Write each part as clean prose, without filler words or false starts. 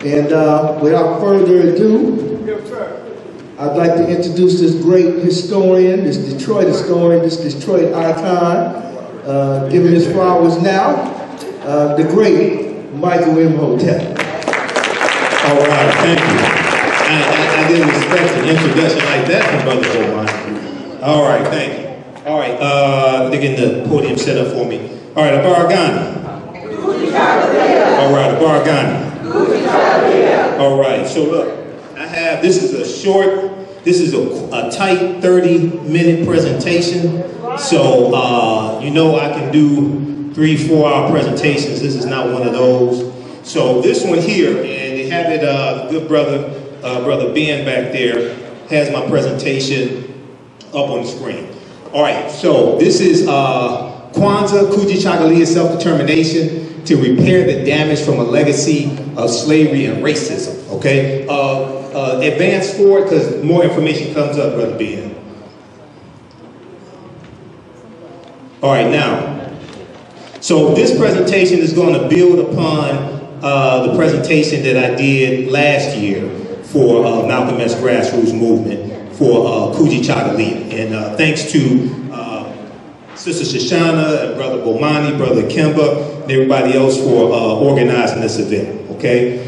And without further ado, I'd like to introduce this great historian, this Detroit historian, this Detroit icon, giving his flowers now, the great Michael Imhotep. All right, thank you. I didn't expect an introduction like that from Brother Omar. All right, thank you. All right, they're getting the podium set up for me. All right, Kujichagulia. All right, Kujichagulia. All right, so look, I have, this is a tight 30-minute presentation. So, you know I can do 3-4 hour presentations. This is not one of those. So this one here, and they have it, good brother, Brother Ben back there, has my presentation up on the screen. All right, so this is Kwanzaa, Kujichagulia, self-determination to repair the damage from a legacy of slavery and racism, okay? Advance forward because more information comes up, Brother Ben. All right, now, so this presentation is going to build upon the presentation that I did last year for Malcolm X grassroots movement for Kujichagulia. And thanks to Sister Shoshana and Brother Bomani, Brother Kemba, and everybody else for organizing this event, okay?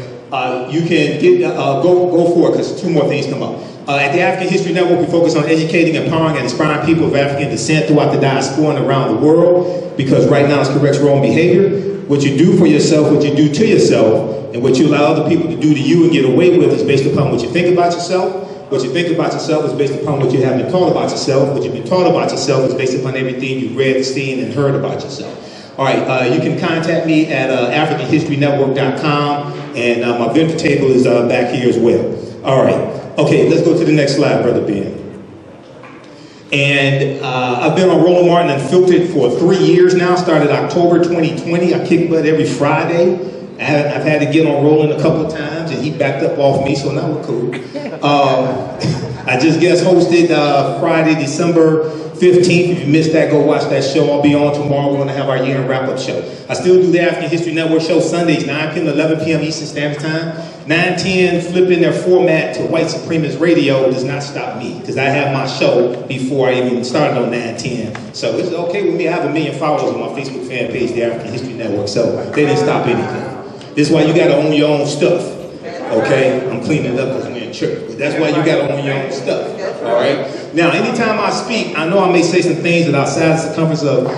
You can get, go for it because 2 more things come up. At the African History Network, we focus on educating, empowering, and inspiring people of African descent throughout the diaspora and around the world, because right now it's corrects wrong behavior. What you do for yourself, what you do to yourself, and what you allow other people to do to you and get away with is based upon what you think about yourself. What you think about yourself is based upon what you have been taught about yourself. What you've been taught about yourself is based upon everything you've read, seen, and heard about yourself. All right, you can contact me at AfricanHistoryNetwork.com, and my vendor table is back here as well. All right, okay, let's go to the next slide, Brother Ben. And I've been on Roland Martin Unfiltered for 3 years now, started October 2020. I kick butt every Friday. I've had to get on Roland a couple of times, and he backed up off me, so now we're cool. I just guest hosted Friday, December 15th. If you missed that, go watch that show. I'll be on tomorrow. We're going to have our year-end wrap-up show. I still do the African History Network show Sundays, 9 p.m. to 11 p.m. Eastern Standard Time. 9/10, flipping their format to white supremacist radio does not stop me, because I have my show before I even started on 9/10. So it's okay with me. I have 1 million followers on my Facebook fan page, the African History Network, so they didn't stop anything. This is why you got to own your own stuff, okay? I'm cleaning it up because we're in church, but that's why you got to own your own stuff, all right? Now, anytime I speak, I know I may say some things that are outside the circumference of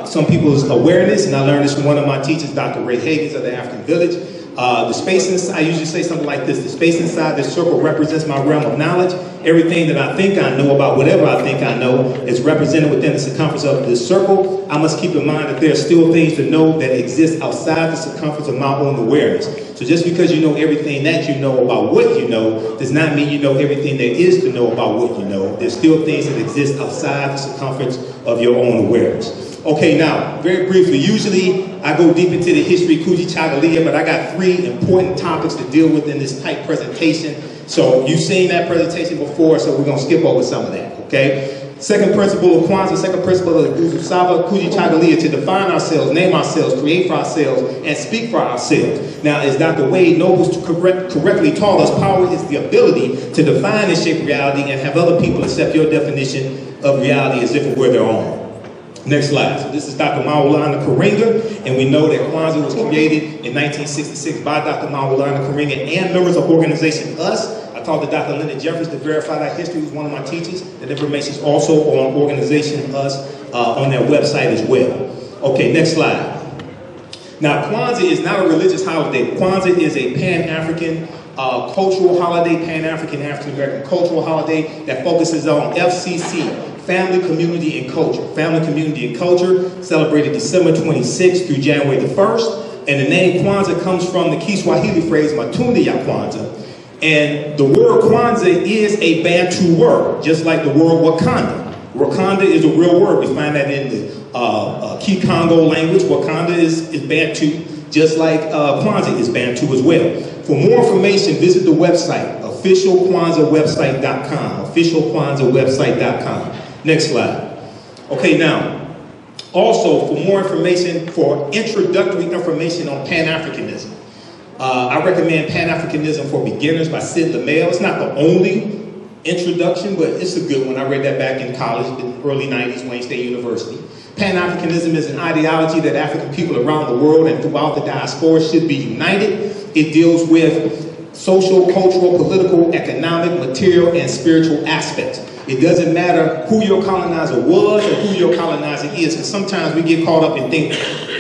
some people's awareness, and I learned this from one of my teachers, Dr. Ray Higgins of the African Village. The space inside, I usually say something like this: the space inside this circle represents my realm of knowledge. Everything that I think I know about whatever I think I know is represented within the circumference of this circle. I must keep in mind that there are still things to know that exist outside the circumference of my own awareness. So just because you know everything that you know about what you know does not mean you know everything there is to know about what you know. There's still things that exist outside the circumference of your own awareness. Okay, now, very briefly, usually I go deep into the history of Kujichagulia, but I got 3 important topics to deal with in this tight presentation. So you've seen that presentation before, so we're going to skip over some of that, okay? Second principle of Kwanzaa, second principle of the Kujichagulia, to define ourselves, name ourselves, create for ourselves, and speak for ourselves. Now, as Dr. Wade Nobles correctly taught us, power is the ability to define and shape reality and have other people accept your definition of reality as if it were their own. Next slide. So this is Dr. Maulana Karenga, and we know that Kwanzaa was created in 1966 by Dr. Maulana Karenga and members of organization US. I talked to Dr. Linda Jeffries to verify that history, who's one of my teachers. That information is also on organization US on their website as well. Okay, next slide. Now, Kwanzaa is not a religious holiday. Kwanzaa is a Pan-African cultural holiday, Pan-African, African-American cultural holiday that focuses on FCC, Family, Community, and Culture. Family, Community, and Culture, celebrated December 26th through January the 1st. And the name Kwanzaa comes from the Kiswahili phrase, Matunda ya Kwanzaa. And the word Kwanzaa is a Bantu word, just like the word Wakanda. Wakanda is a real word. We find that in the Kikongo language. Wakanda is Bantu, just like Kwanzaa is Bantu as well. For more information, visit the website, officialkwanzaawebsite.com, officialkwanzaawebsite.com. Next slide. Okay, now, also for more information, for introductory information on Pan-Africanism, I recommend Pan-Africanism for Beginners by Sid LaMail. It's not the only introduction, but it's a good one. I read that back in college, in the early 90s, Wayne State University. Pan-Africanism is an ideology that African people around the world and throughout the diaspora should be united. It deals with social, cultural, political, economic, material, and spiritual aspects. It doesn't matter who your colonizer was or who your colonizer is, because sometimes we get caught up and think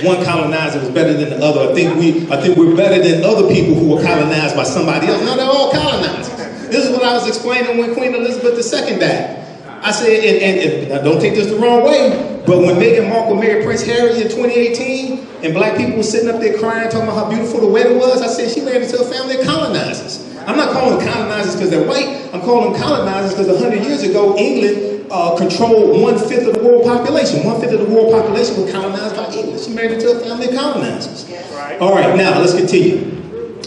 one colonizer was better than the other. I think we're better than other people who were colonized by somebody else. No, they're all colonizers. This is what I was explaining when Queen Elizabeth II died. I said, and don't take this the wrong way, but when Meghan Markle married Prince Harry in 2018, and black people were sitting up there crying, talking about how beautiful the wedding was, I said she married into a family of colonizers. I'm not calling them colonizers because they're white. I'm calling them colonizers because 100 years ago, England controlled 1/5 of the world population. 1/5 of the world population was colonized by England. She married into a family of colonizers. Right. All right, now let's continue.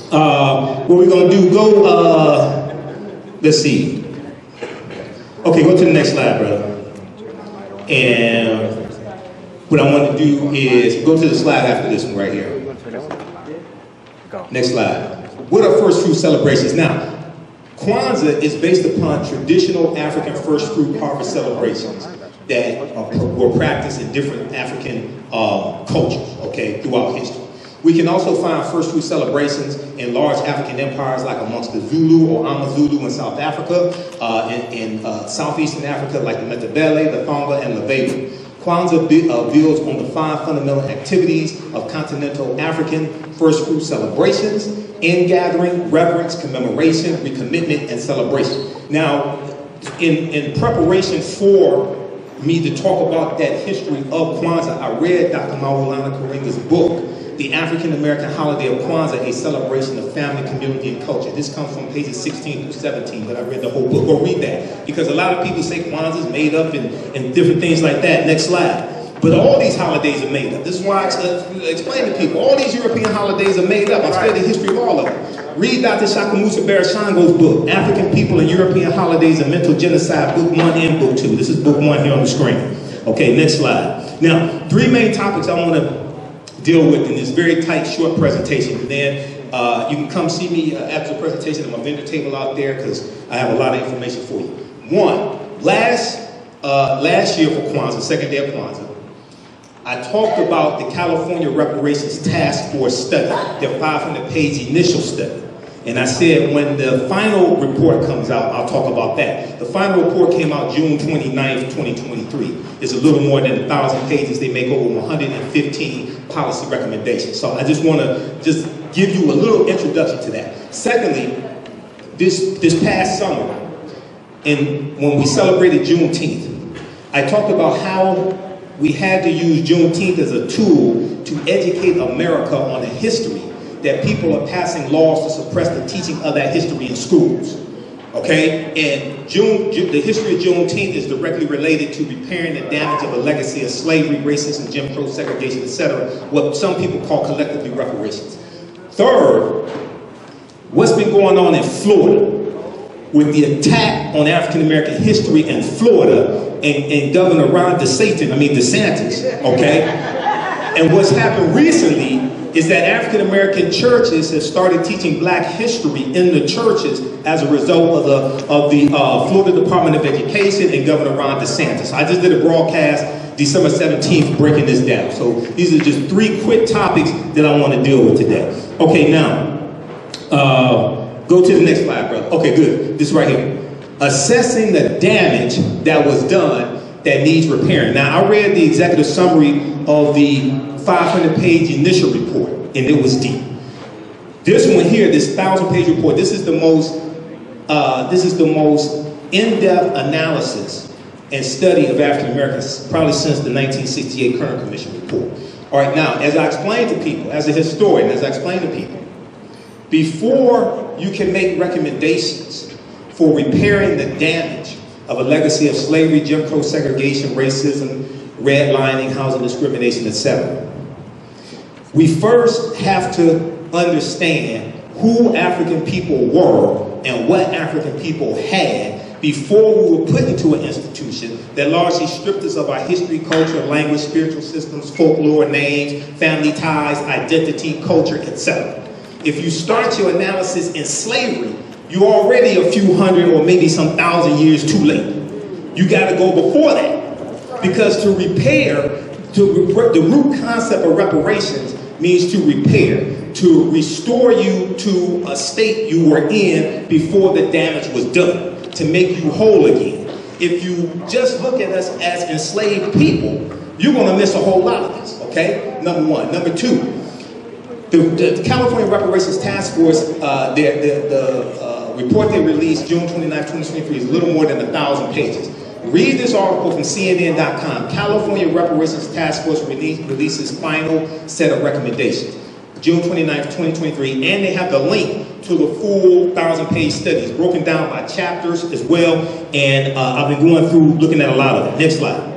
What we're going to do, let's see. Okay, go to the next slide, brother. And what I want to do is go to the slide after this one right here. Next slide. What are first fruit celebrations? Now, Kwanzaa is based upon traditional African first fruit harvest celebrations that were practiced in different African cultures, okay, throughout history. We can also find first fruit celebrations in large African empires like amongst the Zulu or Amazulu in South Africa, in Southeastern Africa like the Matabele, the Thonga, and the Beba. Kwanzaa builds on the 5 fundamental activities of continental African first fruit celebrations: ingathering, reverence, commemoration, recommitment, and celebration. Now, in preparation for me to talk about that history of Kwanzaa, I read Dr. Maulana Karinga's book, The African American Holiday of Kwanzaa, A Celebration of Family, Community, and Culture. This comes from pages 16 through 17, but I read the whole book. Go read that, because a lot of people say Kwanzaa is made up and different things like that. Next slide. But all these holidays are made up. This is why I explain to people, all these European holidays are made up. I explain the history of all of them. Read Dr. Shakamusa Barashango's book, African People and European Holidays and Mental Genocide, book 1 and book 2. This is book 1 here on the screen. Okay, next slide. Now, 3 main topics I want to deal with in this very tight, short presentation. And then you can come see me after the presentation at my vendor table out there, because I have a lot of information for you. 1, last year for Kwanzaa, second day of Kwanzaa, I talked about the California Reparations Task Force study, their 500-page initial study. And I said when the final report comes out, I'll talk about that. The final report came out June 29th, 2023. It's a little more than 1,000 pages. They make over 115 policy recommendations. So I just want to just give you a little introduction to that. Secondly, this past summer, when we celebrated Juneteenth, I talked about how we had to use Juneteenth as a tool to educate America on a history that people are passing laws to suppress the teaching of that history in schools. Okay? And the history of Juneteenth is directly related to repairing the damage of a legacy of slavery, racism, Jim Crow, segregation, etc., what some people call collectively reparations. Third, what's been going on in Florida with the attack on African American history in Florida and Governor Ron DeSantis, okay? And what's happened recently is that African American churches have started teaching black history in the churches as a result of the Florida Department of Education and Governor Ron DeSantis. I just did a broadcast December 17th breaking this down. So these are just 3 quick topics that I want to deal with today. Okay, now, go to the next slide, brother. Okay, good. This right here. Assessing the damage that was done that needs repairing. Now, I read the executive summary of the 500-page initial report, and it was deep. This one here, this 1,000-page report, this is the most in-depth analysis and study of African Americans probably since the 1968 Kern Commission report. All right, now, as I explain to people, as a historian, as I explain to people, before you can make recommendations for repairing the damage of a legacy of slavery, Jim Crow, segregation, racism, redlining, housing discrimination, etc., we first have to understand who African people were and what African people had before we were put into an institution that largely stripped us of our history, culture, language, spiritual systems, folklore, names, family ties, identity, culture, etc. If you start your analysis in slavery, you're already a few hundred or maybe some thousand years too late. You got to go before that. Because to repair, the root concept of reparations means to repair, to restore you to a state you were in before the damage was done, to make you whole again. If you just look at us as enslaved people, you're going to miss a whole lot of this, okay? Number one. Number two, the California Reparations Task Force, the report they released June 29, 2023 is a little more than 1,000 pages. Read this article from CNN.com. California Reparations Task Force releases final set of recommendations, June 29, 2023, and they have the link to the full 1,000-page studies, broken down by chapters as well, and I've been going through looking at a lot of it. Next slide.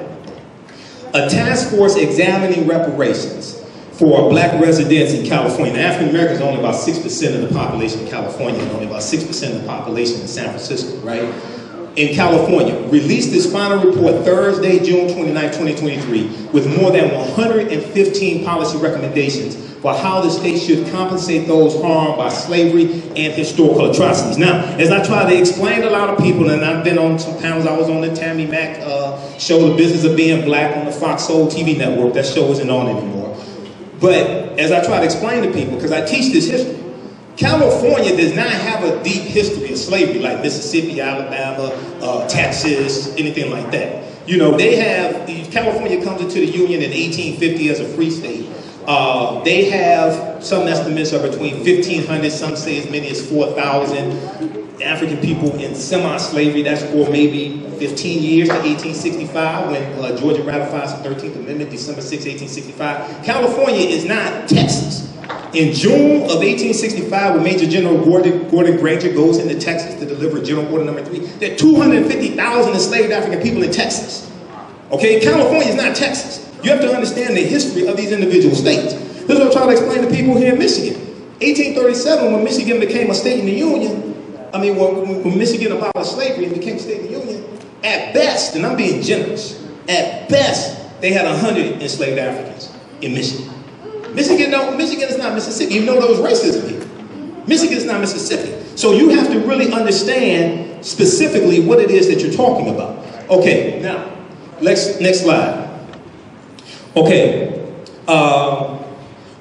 A task force examining reparations for black residents in California. Now, African Americans are only about 6% of the population in California, and only about 6% of the population in San Francisco, right? In California, released this final report Thursday, June 29, 2023, with more than 115 policy recommendations for how the state should compensate those harmed by slavery and historical atrocities. Now, as I try to explain to a lot of people, and I've been on some panels, I was on the Tammy Mack show, The Business of Being Black, on the Fox Soul TV network. That show isn't on anymore. But as I try to explain to people, because I teach this history, California does not have a deep history of slavery like Mississippi, Alabama, Texas, anything like that. You know, they have, California comes into the Union in 1850 as a free state. They have some estimates are between 1,500, some say as many as 4,000 African people in semi-slavery. That's for maybe 15 years to 1865 when Georgia ratifies the 13th Amendment, December 6, 1865. California is not Texas. In June of 1865, when Major General Gordon Granger goes into Texas to deliver General Order Number 3, there are 250,000 enslaved African people in Texas. Okay, California is not Texas. You have to understand the history of these individual states. This is what I'm trying to explain to people here in Michigan. 1837, when Michigan became a state in the Union, when Michigan abolished slavery and became a state in the Union, at best, and I'm being generous, at best, they had 100 enslaved Africans in Michigan. Michigan is not Mississippi, even though there was racism here. Michigan is not Mississippi. So you have to really understand specifically what it is that you're talking about. Okay, now, next slide. Okay, all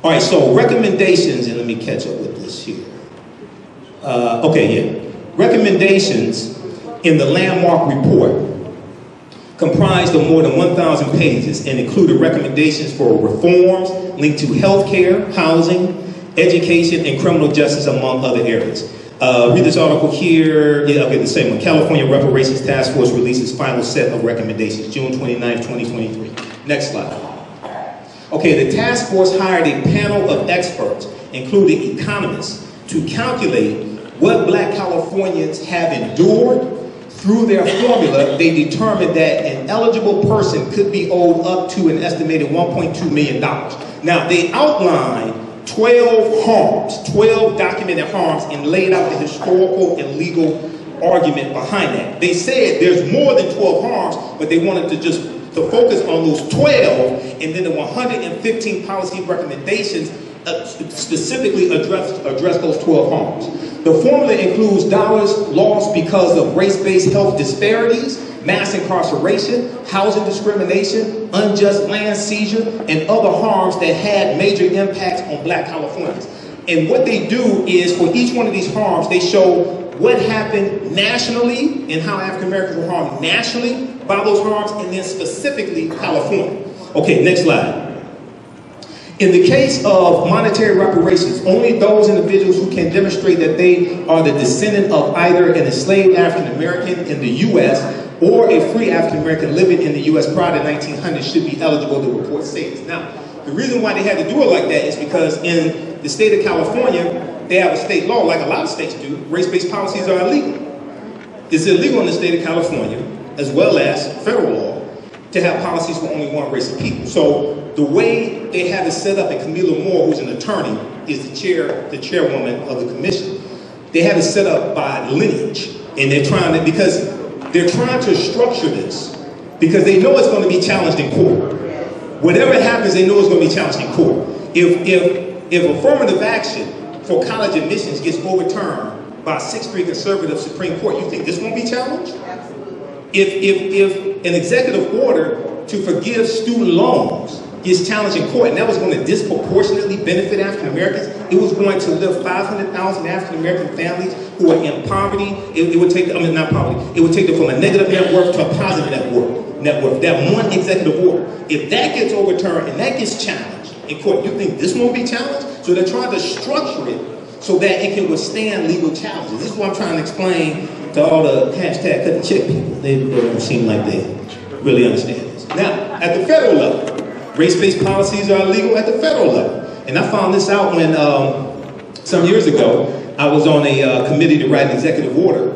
right, so recommendations, and let me catch up with this here. Recommendations in the landmark report comprised of more than 1,000 pages and included recommendations for reforms linked to healthcare, housing, education, and criminal justice, among other areas. Read this article here. Yeah, okay, the same one. California Reparations Task Force releases final set of recommendations, June 29, 2023. Next slide. Okay, the task force hired a panel of experts, including economists, to calculate what black Californians have endured. Through their formula, they determined that an eligible person could be owed up to an estimated $1.2 million. Now, they outlined 12 harms, 12 documented harms, and laid out the historical and legal argument behind that. They said there's more than 12 harms, but they wanted to focus on those 12, and then the 115 policy recommendations specifically address those 12 harms. The formula includes dollars lost because of race-based health disparities, mass incarceration, housing discrimination, unjust land seizure, and other harms that had major impacts on black Californians. And what they do is, for each one of these harms, they show what happened nationally and how African Americans were harmed nationally by those harms, and then specifically California. Okay, next slide. In the case of monetary reparations, only those individuals who can demonstrate that they are the descendant of either an enslaved African American in the U.S. or a free African American living in the U.S. prior to 1900 should be eligible to report status. Now, the reason why they had to do it like that is because in the state of California, they have a state law, like a lot of states do. Race-based policies are illegal. It's illegal in the state of California, as well as federal law, to have policies for only one race of people. So the way they have it set up, and Camila Moore, who's an attorney, is the chairwoman of the commission. They have it set up by lineage, and they're trying to structure this because they know it's going to be challenged in court. Whatever happens, they know it's going to be challenged in court. If affirmative action for college admissions gets overturned by a 6-3 conservative Supreme Court, you think this won't be challenged? Absolutely. If an executive order to forgive student loans gets challenged in court, and that was going to disproportionately benefit African Americans, it was going to lift 500,000 African American families who are in poverty. It would take them, I mean, not poverty, it would take them from a negative net worth to a positive net worth. That one executive order. If that gets overturned and that gets challenged in court, you think this won't be challenged? So they're trying to structure it so that it can withstand legal challenges. This is what I'm trying to explain to all the hashtag cut the check people. They don't seem like they really understand this. Now, at the federal level, race-based policies are illegal at the federal level. And I found this out when, some years ago, I was on a committee to write an Executive Order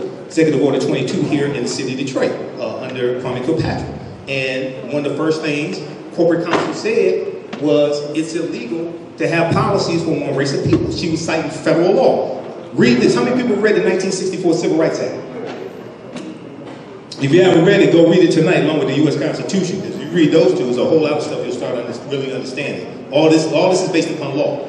22 here in the city of Detroit, under Kwame Kilpatrick. And one of the first things corporate counsel said was it's illegal to have policies for one race of people. She was citing federal law. Read this. How many people read the 1964 Civil Rights Act? If you haven't read it, go read it tonight along with the U.S. Constitution. If you read those two, there's a whole lot of stuff you'll start really understanding. All this is based upon law.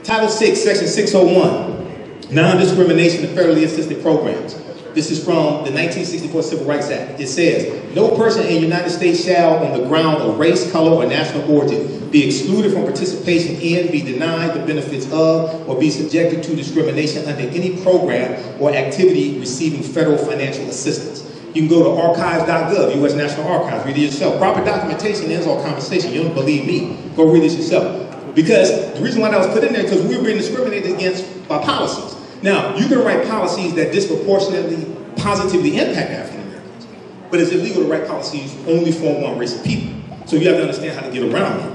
Title 6, Section 601, non-discrimination in federally assisted programs. This is from the 1964 Civil Rights Act. It says, no person in the United States shall, on the ground of race, color, or national origin, be excluded from participation in, be denied the benefits of, or be subjected to discrimination under any program or activity receiving federal financial assistance. You can go to archives.gov, U.S. National Archives, read it yourself. Proper documentation ends all conversation. You don't believe me, go read it yourself. Because the reason why that was put in there is because we were being discriminated against by policies. Now, you can write policies that disproportionately, positively impact African Americans, but it's illegal to write policies only for one race of people. So you have to understand how to get around it.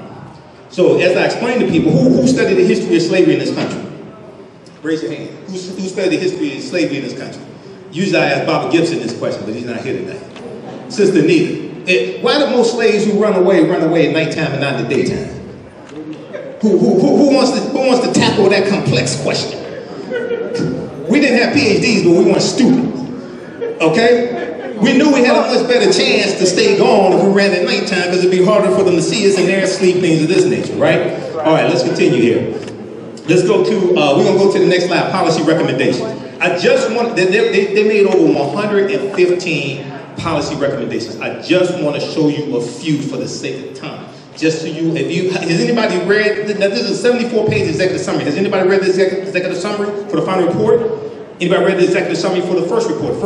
So as I explained to people, who studied the history of slavery in this country? Raise your hand. Who studied the history of slavery in this country? Usually I ask Bobby Gibson this question, but he's not here tonight. Sister Nita, why do most slaves who run away at nighttime and not in the daytime? Who wants to tackle that complex question? We didn't have PhDs, but we weren't stupid, okay? We knew we had a much better chance to stay gone if we ran at nighttime because it'd be harder for them to see us and they're asleep, things of this nature, right? All right, let's continue here. Let's go to, we're gonna go to the next slide, policy recommendations. I just want, they made over 115 policy recommendations. I just want to show you a few for the sake of time. Just so you, has anybody read, now this is a 74-page executive summary. Has anybody read the executive summary for the final report? Anybody read the executive summary for the first report?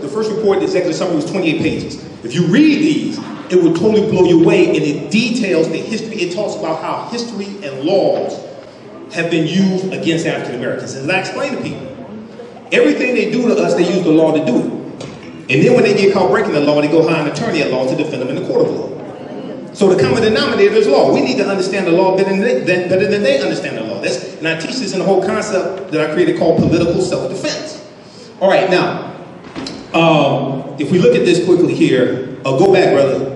The first report, the executive summary was 28 pages. If you read these, it will totally blow you away, and it details the history. It talks about how history and laws have been used against African Americans. And as I explain to people, everything they do to us, they use the law to do it. And then when they get caught breaking the law, they go hire an attorney at law to defend them in the court of law. So the common denominator is law. We need to understand the law better than they understand the law. And I teach this in the whole concept that I created called political self-defense. All right, now, if we look at this quickly here, go back, brother.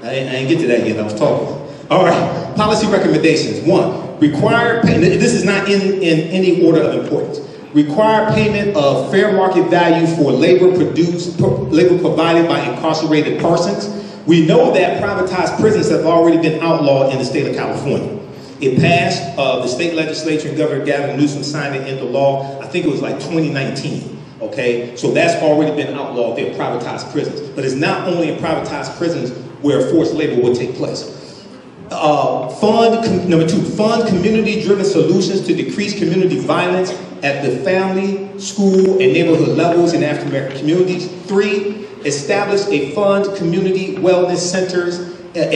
I didn't get to that yet, I was talking. All right, policy recommendations. 1, require payment, this is not in any order of importance. Require payment of fair market value for labor provided by incarcerated persons. We know that privatized prisons have already been outlawed in the state of California. It passed, the state legislature and Governor Gavin Newsom signed it into law, I think it was like 2019, okay? So that's already been outlawed, they're privatized prisons. But it's not only in privatized prisons where forced labor will take place. Number 2, fund community-driven solutions to decrease community violence at the family, school, and neighborhood levels in African American communities. 3, establish and fund community wellness centers in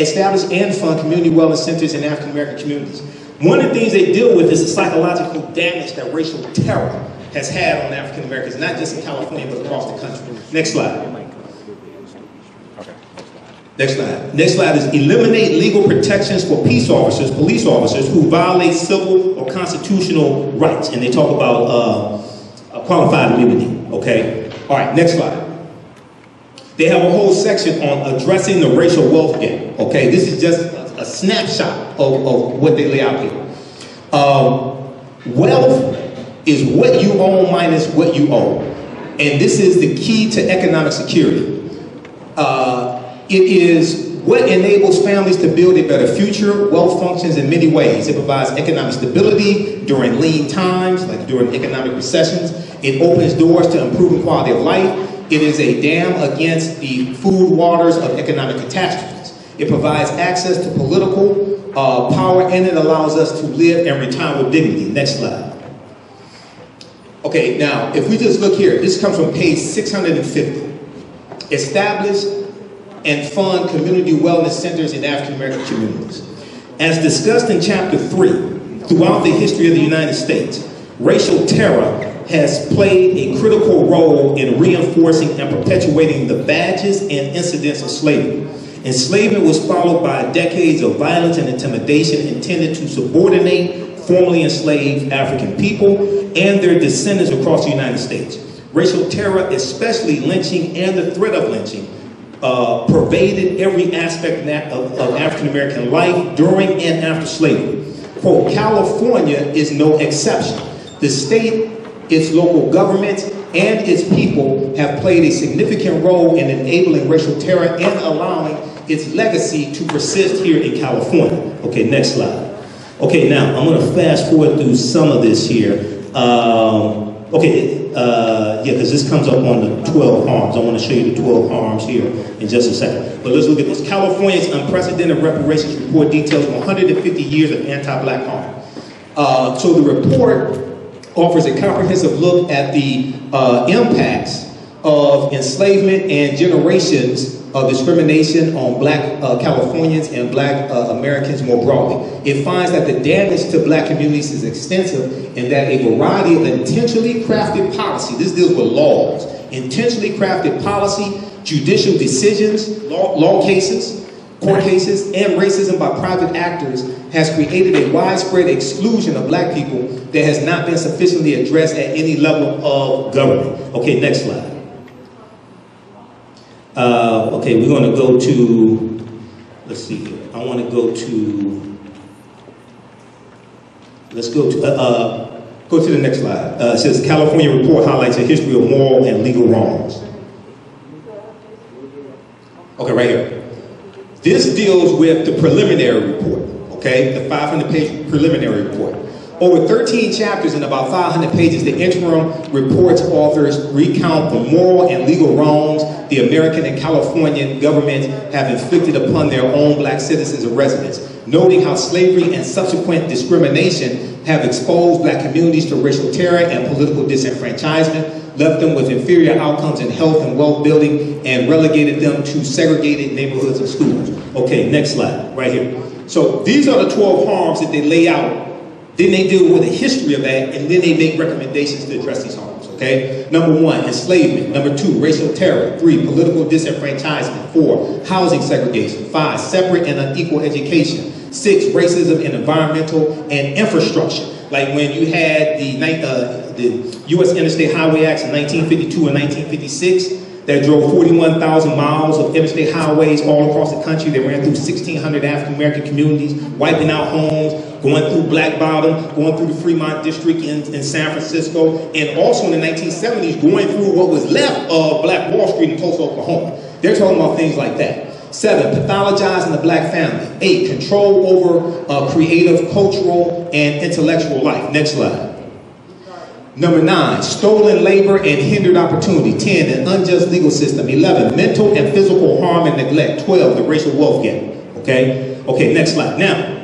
African American communities. One of the things they deal with is the psychological damage that racial terror has had on African Americans, not just in California, but across the country. Next slide. Next slide. Next slide is eliminate legal protections for police officers who violate civil or constitutional rights. And they talk about qualified immunity, okay? All right, next slide. They have a whole section on addressing the racial wealth gap, okay? This is just a snapshot of what they lay out here. Wealth is what you own minus what you owe. And this is the key to economic security. It is what enables families to build a better future? Wealth functions in many ways. It provides economic stability during lean times, like during economic recessions. It opens doors to improving quality of life. It is a dam against the food waters of economic catastrophes. It provides access to political power, and it allows us to live and retire with dignity. Next slide. Okay, now, if we just look here, this comes from page 650. Establish and fund community wellness centers in African American communities. As discussed in chapter 3, throughout the history of the United States, racial terror has played a critical role in reinforcing and perpetuating the badges and incidents of slavery. Enslavement was followed by decades of violence and intimidation intended to subordinate formerly enslaved African people and their descendants across the United States. Racial terror, especially lynching and the threat of lynching, pervaded every aspect of African American life during and after slavery. Quote, California is no exception. The state, its local governments, and its people have played a significant role in enabling racial terror and allowing its legacy to persist here in California. Okay, next slide. Okay, now I'm gonna fast forward through some of this here. Yeah, because this comes up on the 12 harms. I want to show you the 12 harms here in just a second. But let's look at this. California's unprecedented reparations report details 150 years of anti-black harm. So the report offers a comprehensive look at the impacts of enslavement and generations of discrimination on black Californians and black Americans more broadly. It finds that the damage to black communities is extensive and that a variety of intentionally crafted policy, this deals with laws, intentionally crafted policy, judicial decisions, law cases, court cases, and racism by private actors has created a widespread exclusion of black people that has not been sufficiently addressed at any level of government. Okay, next slide. Okay, we're going to go to, let's see here. I want to go to, let's go to the next slide. It says California report highlights a history of moral and legal wrongs. Okay, right here. This deals with the preliminary report, okay? The 500-page preliminary report. Over 13 chapters and about 500 pages, the interim report's authors recount the moral and legal wrongs the American and Californian governments have inflicted upon their own black citizens and residents, noting how slavery and subsequent discrimination have exposed black communities to racial terror and political disenfranchisement, left them with inferior outcomes in health and wealth building, and relegated them to segregated neighborhoods and schools. Okay, next slide, right here. So these are the 12 harms that they lay out. Then they deal with the history of that, and then they make recommendations to address these harms, okay? Number 1, enslavement. Number 2, racial terror. 3, political disenfranchisement. 4, housing segregation. 5, separate and unequal education. 6, racism in environmental and infrastructure. Like when you had the U.S. Interstate Highway Acts in 1952 and 1956, that drove 41,000 miles of interstate highways all across the country. They ran through 1,600 African-American communities, wiping out homes, going through Black Bottom, going through the Fremont District in San Francisco, and also in the 1970s, going through what was left of Black Wall Street in Tulsa, Oklahoma. They're talking about things like that. 7, pathologizing the black family. 8, control over creative, cultural, and intellectual life. Next slide. Number 9, stolen labor and hindered opportunity. 10, an unjust legal system. 11, mental and physical harm and neglect. 12, the racial wealth gap. Okay? Okay, next slide. Now,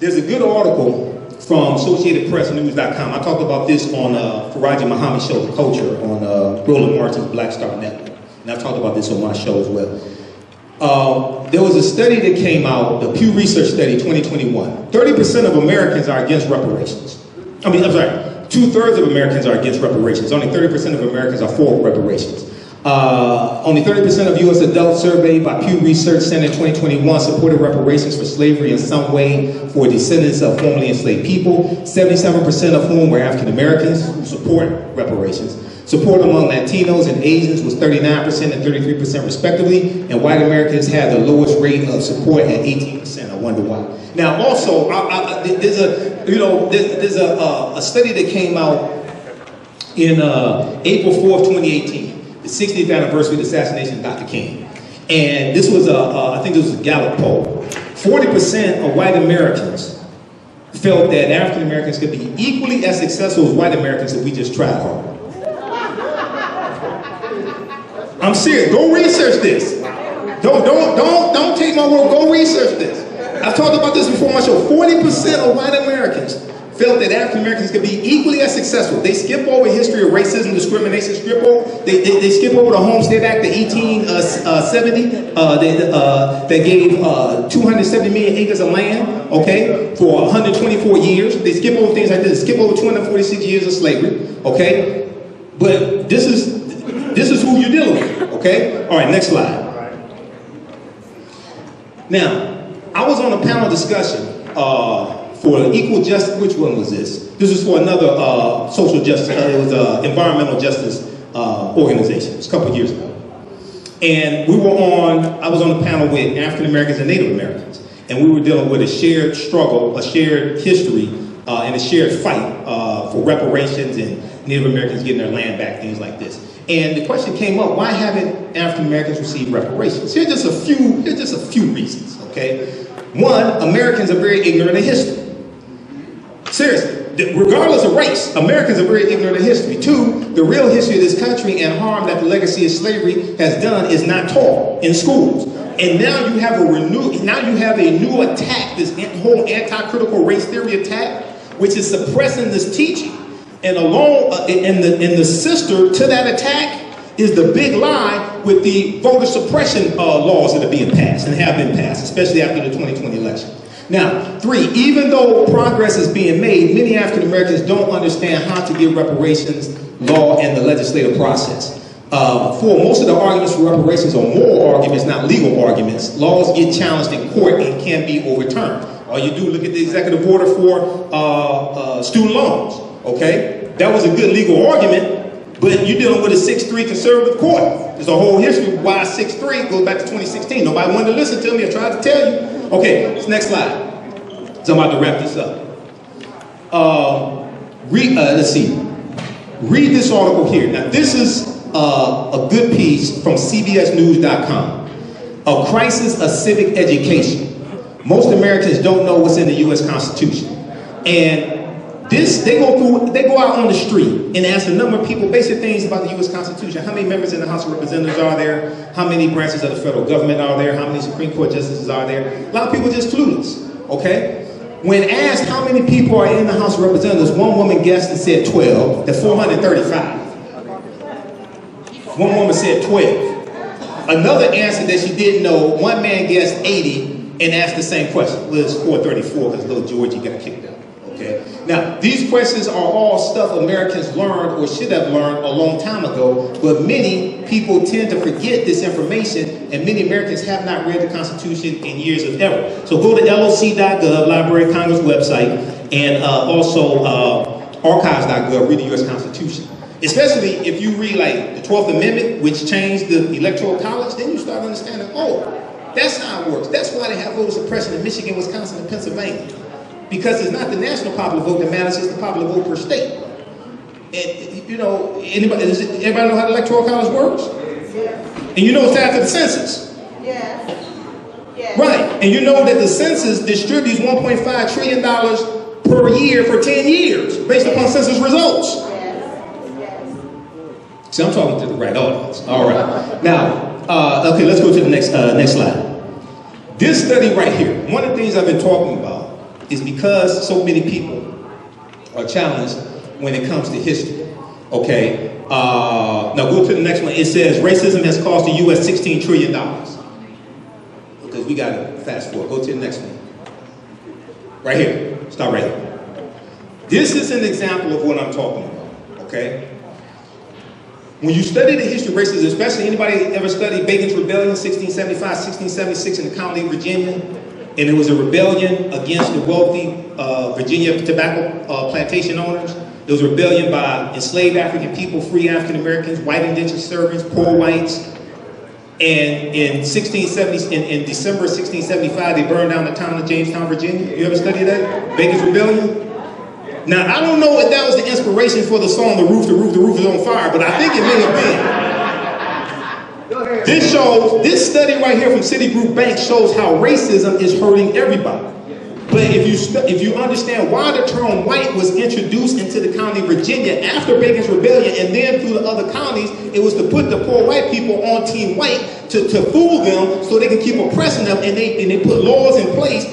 there's a good article from AssociatedPressNews.com. I talked about this on Faraji Muhammad's show, The Culture, on Roland Martin's Black Star Network. And I've talked about this on my show as well. There was a study that came out, the Pew Research Study 2021. 30% of Americans are against reparations. I'm sorry. 2/3 of Americans are against reparations. Only 30% of Americans are for reparations. Only 30% of U.S. adults surveyed by Pew Research Center in 2021 supported reparations for slavery in some way for descendants of formerly enslaved people, 77% of whom were African Americans who support reparations. Support among Latinos and Asians was 39% and 33% respectively, and white Americans had the lowest rate of support at 18%. I wonder why. Now, also, there's a study that came out in April 4th, 2018, the 60th anniversary of the assassination of Dr. King. And this was I think this was a Gallup poll. 40% of white Americans felt that African Americans could be equally as successful as white Americans if we just tried hard. I'm serious. Go research this. Don't take my word. Go research this. I've talked about this before on my show. 40% of white Americans felt that African Americans could be equally as successful. They skip over history of racism, discrimination, they skip over the Homestead Act of 1870 that gave 270 million acres of land, okay, for 124 years. They skip over things like this. Skip over 246 years of slavery, okay. But this is who you're dealing with, okay. All right, next slide. Now, I was on a panel discussion for equal justice. Which one was this? This was for another social justice. It was environmental justice organization. It was a couple of years ago, and I was on a panel with African Americans and Native Americans, and we were dealing with a shared struggle, a shared history, and a shared fight for reparations and Native Americans getting their land back, things like this. And the question came up: why haven't African Americans received reparations? Here's just a few reasons. Okay, one, Americans are very ignorant of history. Seriously, regardless of race, Americans are very ignorant of history. Two, the real history of this country and harm that the legacy of slavery has done is not taught in schools. And now you have a new attack, this whole anti-critical race theory attack, which is suppressing this teaching. And the sister to that attack is the big lie with the voter suppression laws that are being passed and have been passed, especially after the 2020 election. Now, three, even though progress is being made, many African Americans don't understand how to get reparations law and the legislative process. For most of the arguments for reparations are moral arguments, not legal arguments. Laws get challenged in court and can be overturned. All you do, look at the executive order for student loans. Okay, that was a good legal argument, but you're dealing with a 6-3 conservative court. There's a whole history of why 6-3 goes back to 2016. Nobody wanted to listen to me. I tried to tell you. Okay, this next slide. So I'm about to wrap this up. Let's see. Read this article here. Now, this is a good piece from CBSNews.com. A crisis of civic education. Most Americans don't know what's in the U.S. Constitution, and they go out on the street and ask a number of people basic things about the U.S. Constitution. How many members in the House of Representatives are there? How many branches of the federal government are there? How many Supreme Court justices are there? A lot of people are just clueless, okay? When asked how many people are in the House of Representatives, one woman guessed and said 12. That's 435. One woman said 12. Another answered that she didn't know. One man guessed 80 and asked the same question. Well, it's 434 because little Georgie got kicked out. Okay. Now, these questions are all stuff Americans learned or should have learned a long time ago, but many people tend to forget this information, and many Americans have not read the Constitution in years of ever. So go to loc.gov, Library of Congress website, and also archives.gov, read the U.S. Constitution. Especially if you read like the 12th Amendment, which changed the Electoral College, then you start understanding, oh, that's how it works. That's why they have voter suppression in Michigan, Wisconsin, and Pennsylvania. Because it's not the national popular vote that matters, it's the popular vote per state. And, you know, everybody know how the Electoral College works? And you know it's after the census. Yes. Right. And you know that the census distributes $1.5 trillion per year for 10 years based upon census results. See, I'm talking to the right audience. All right. Now, okay, let's go to the next slide. This study right here, one of the things I've been talking about is because so many people are challenged when it comes to history. Okay, now go to the next one. It says racism has cost the U.S. $16 trillion. Because we got to fast forward. Go to the next one. Right here. Stop right here. This is an example of what I'm talking about. Okay. When you study the history of racism, especially anybody ever studied Bacon's Rebellion, 1675, 1676 in the Colony of Virginia, and it was a rebellion against the wealthy Virginia tobacco plantation owners. There was a rebellion by enslaved African people, free African Americans, white indentured servants, poor whites. And in December 1675, they burned down the town of Jamestown, Virginia. You ever studied that? Bacon's Rebellion? Now, I don't know if that was the inspiration for the song, The Roof is on Fire, but I think it may have been. This study right here from Citigroup Bank shows how racism is hurting everybody. But if you understand why the term white was introduced into the county of Virginia after Bacon's Rebellion and then through the other counties, it was to put the poor white people on Team White to fool them so they can keep oppressing them, and they put laws in place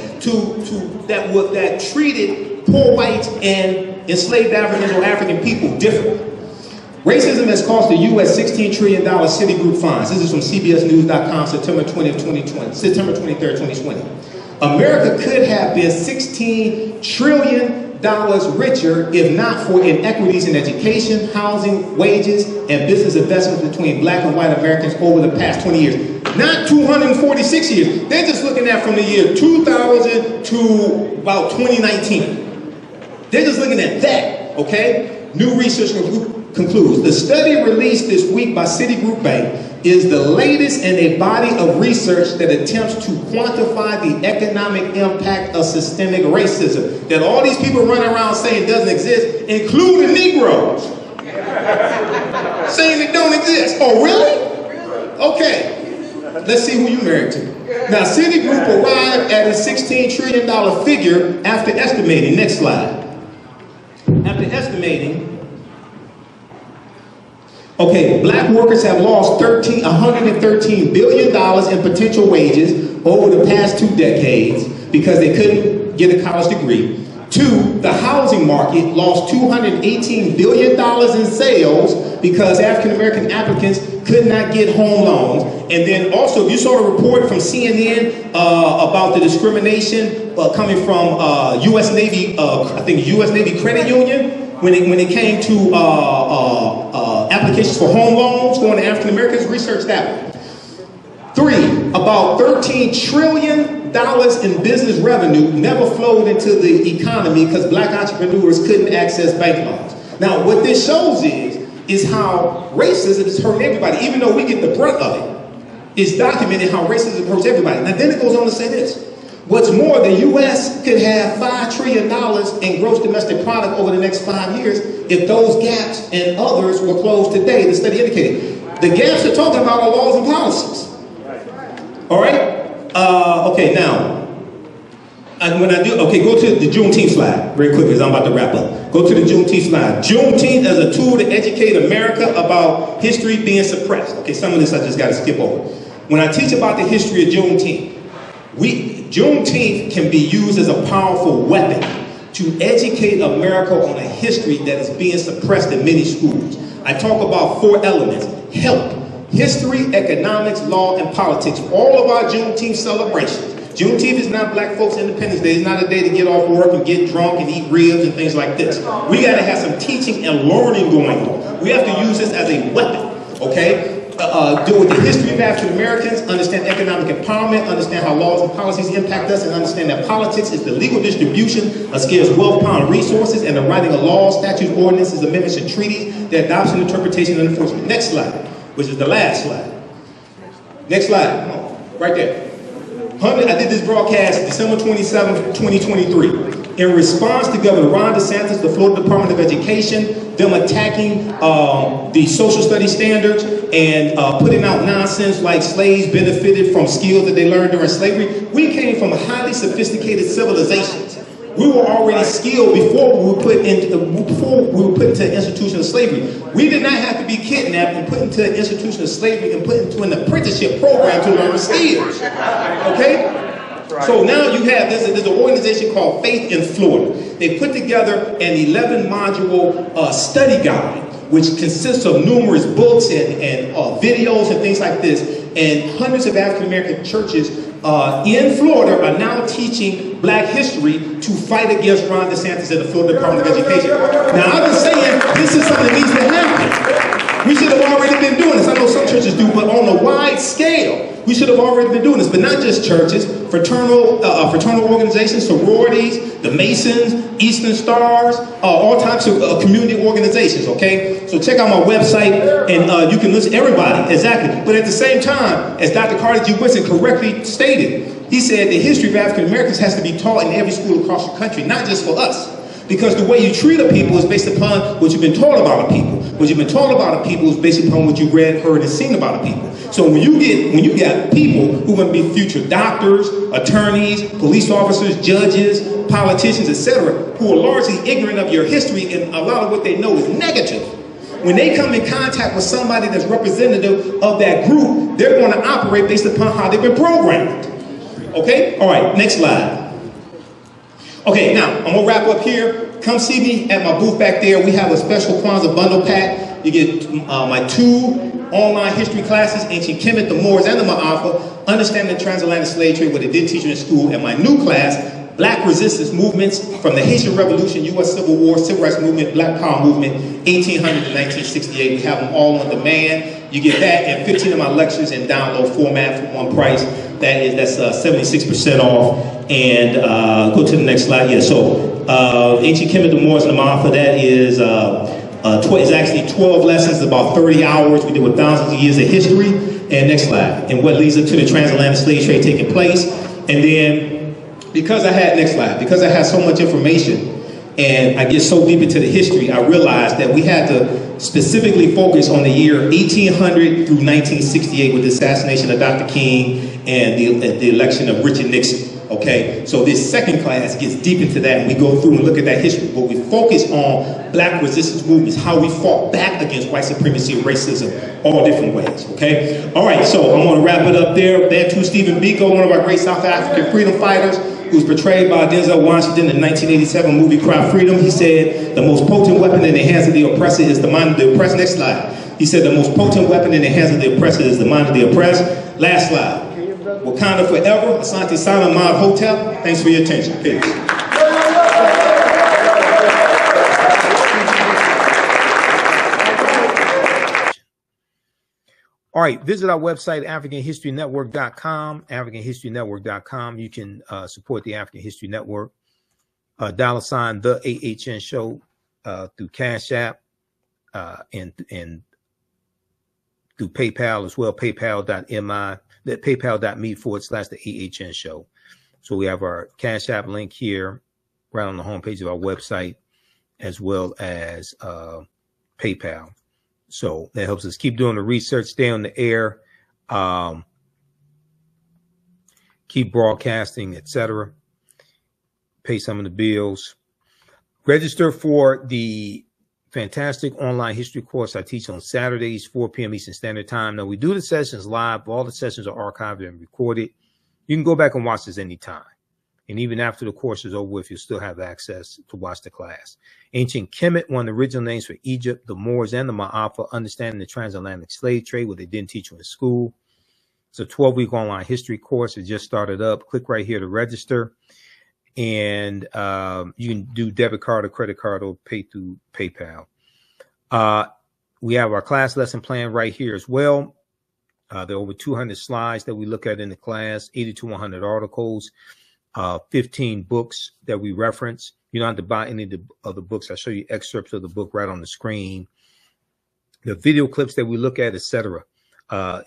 that treated poor whites and enslaved Africans or African people differently. Racism has cost the U.S. $16 trillion Citigroup fines. This is from CBSNews.com, September 23rd, 2020. America could have been $16 trillion richer if not for inequities in education, housing, wages, and business investments between black and white Americans over the past 20 years. Not 246 years. They're just looking at from the year 2000 to about 2019. They're just looking at that, okay? New research concludes. The study released this week by Citigroup Bank is the latest in a body of research that attempts to quantify the economic impact of systemic racism that all these people running around saying doesn't exist, including Negroes. Saying it don't exist. Oh, really? Okay. Let's see who you married to. Now, Citigroup arrived at a $16 trillion figure after estimating. Next slide. After estimating, okay, black workers have lost $113 billion in potential wages over the past 2 decades because they couldn't get a college degree. 2, the housing market lost $218 billion in sales because African-American applicants could not get home loans. And then also, you saw the report from CNN about the discrimination coming from U.S. Navy, I think U.S. Navy Credit Union, when it came to applications for home loans going to African Americans. Research that one. 3, about $13 trillion in business revenue never flowed into the economy because black entrepreneurs couldn't access bank loans. Now, what this shows is how racism is hurting everybody, even though we get the brunt of it. It's documented how racism hurts everybody. Now, then it goes on to say this. What's more, the U.S. could have $5 trillion in gross domestic product over the next 5 years if those gaps and others were closed today, the study indicated. The gaps they're talking about are laws and policies. All right? Okay, now, go to the Juneteenth slide very quickly because I'm about to wrap up. Go to the Juneteenth slide. Juneteenth as a tool to educate America about history being suppressed. Okay, some of this I just got to skip over. When I teach about the history of Juneteenth, Juneteenth can be used as a powerful weapon to educate America on a history that is being suppressed in many schools. I talk about 4 elements: health, history, economics, law, and politics. All of our Juneteenth celebrations. Juneteenth is not black folks' Independence Day. It's not a day to get off work and get drunk and eat ribs and things like this. We got to have some teaching and learning going on. We have to use this as a weapon, okay? Deal with the history of African Americans, understand economic empowerment, understand how laws and policies impact us, and understand that politics is the legal distribution of scarce wealth, power, and resources, and the writing of laws, statutes, ordinances, amendments, and treaties, the adoption, interpretation, and enforcement. Next slide, which is the last slide. Next slide, come on, right there. I did this broadcast December 27th, 2023. In response to Governor Ron DeSantis, the Florida Department of Education, them attacking the social studies standards and putting out nonsense like slaves benefited from skills that they learned during slavery. We came from highly sophisticated civilizations. We were already skilled before we were put into the institution of slavery. We did not have to be kidnapped and put into the institution of slavery and put into an apprenticeship program to learn skills. Okay? So now you have there's an organization called Faith in Florida. They put together an 11-module study guide, which consists of numerous books and videos and things like this. And hundreds of African-American churches in Florida are now teaching black history to fight against Ron DeSantis and the Florida Department of Education. Now, I've been saying this is something that needs to happen. We should have already been doing this. I know some churches do, but on a wide scale, we should have already been doing this. But not just churches, fraternal organizations, sororities, the Masons, Eastern Stars, all types of community organizations, okay? So check out my website, and you can listen to everybody, exactly. But at the same time, as Dr. Carter G. Woodson correctly stated, he said the history of African Americans has to be taught in every school across the country, not just for us. Because the way you treat a people is based upon what you've been taught about a people. What you've been taught about a people is based upon what you read, heard, and seen about a people. So when you got people who are going to be future doctors, attorneys, police officers, judges, politicians, etc., who are largely ignorant of your history, and a lot of what they know is negative. When they come in contact with somebody that's representative of that group, they're going to operate based upon how they've been programmed. Okay? All right, next slide. Okay, now, I'm going to wrap up here. Come see me at my booth back there. We have a special Kwanzaa bundle pack. You get my 2 online history classes, Ancient Kemet, the Moors, and the Ma'afa, Understanding the Transatlantic Slave Trade, what they did teach you in school, and my new class, Black Resistance Movements from the Haitian Revolution, U.S. Civil War, Civil Rights Movement, Black Power Movement, 1800 to 1968. We have them all on demand. You get that and 15 of my lectures in download format for one price. That's 76% off. And go to the next slide. Yeah, so Ancient Kemet, the Moors, and the Ma'afa, that is it's actually 12 lessons, about 30 hours. We did with thousands of years of history. And next slide. And what leads up to the transatlantic slave trade taking place. And then, because I had so much information and I get so deep into the history, I realized that we had to specifically focus on the year 1800 through 1968 with the assassination of Dr. King and the election of Richard Nixon. Okay, so this second class gets deep into that, and we go through and look at that history, but we focus on Black resistance movements, how we fought back against white supremacy and racism, all different ways, okay? All right, so I'm gonna wrap it up there. There too, Stephen Biko, one of our great South African freedom fighters, who was portrayed by Denzel Washington in the 1987 movie Cry Freedom. He said, the most potent weapon in the hands of the oppressor is the mind of the oppressed. Next slide. He said, the most potent weapon in the hands of the oppressor is the mind of the oppressed. Last slide. Wakanda forever, Asante Sana, Imhotep. Thanks for your attention. Peace. All right, visit our website, AfricanHistoryNetwork.com, AfricanHistoryNetwork.com. You can support the African History Network. $, the AHN show through Cash App and through PayPal as well, paypal.me/the AHN show. So we have our Cash App link here right on the homepage of our website, as well as PayPal. So that helps us keep doing the research, stay on the air, keep broadcasting, etc. Pay some of the bills. Register for the fantastic online history course I teach on Saturdays, 4 p.m. Eastern Standard Time. Now, we do the sessions live. All the sessions are archived and recorded. You can go back and watch this anytime. And even after the course is over with, you'll still have access to watch the class. Ancient Kemet, one of the original names for Egypt, the Moors, and the Ma'afa, understanding the transatlantic slave trade, what they didn't teach you in school. It's a 12-week online history course. It just started up. Click right here to register. And you can do debit card or credit card or pay through PayPal. We have our class lesson plan right here as well. There are over 200 slides that we look at in the class, 80 to 100 articles, 15 books that we reference. You don't have to buy any of the books. I'll show you excerpts of the book right on the screen. The video clips that we look at, etc.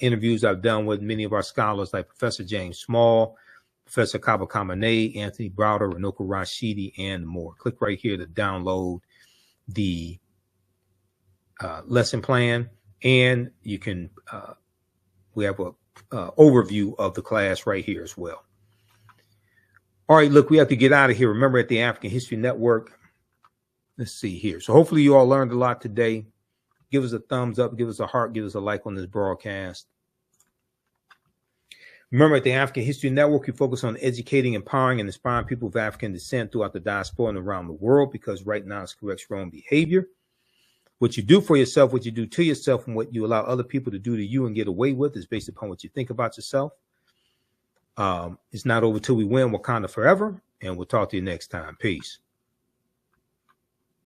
Interviews I've done with many of our scholars like Professor James Small, Professor Kaba Kamene, Anthony Browder, Runoko Rashidi, and more. Click right here to download the lesson plan, and you can we have a overview of the class right here as well. All right, look, we have to get out of here. Remember, at the African History Network, let's see here. So hopefully you all learned a lot today. Give us a thumbs up, give us a heart, give us a like on this broadcast. Remember, at the African History Network, we focus on educating, empowering, and inspiring people of African descent throughout the diaspora and around the world, because right now it's correct your own behavior. What you do for yourself, what you do to yourself, and what you allow other people to do to you and get away with is based upon what you think about yourself. It's not over till we win. Wakanda forever, and we'll talk to you next time. Peace.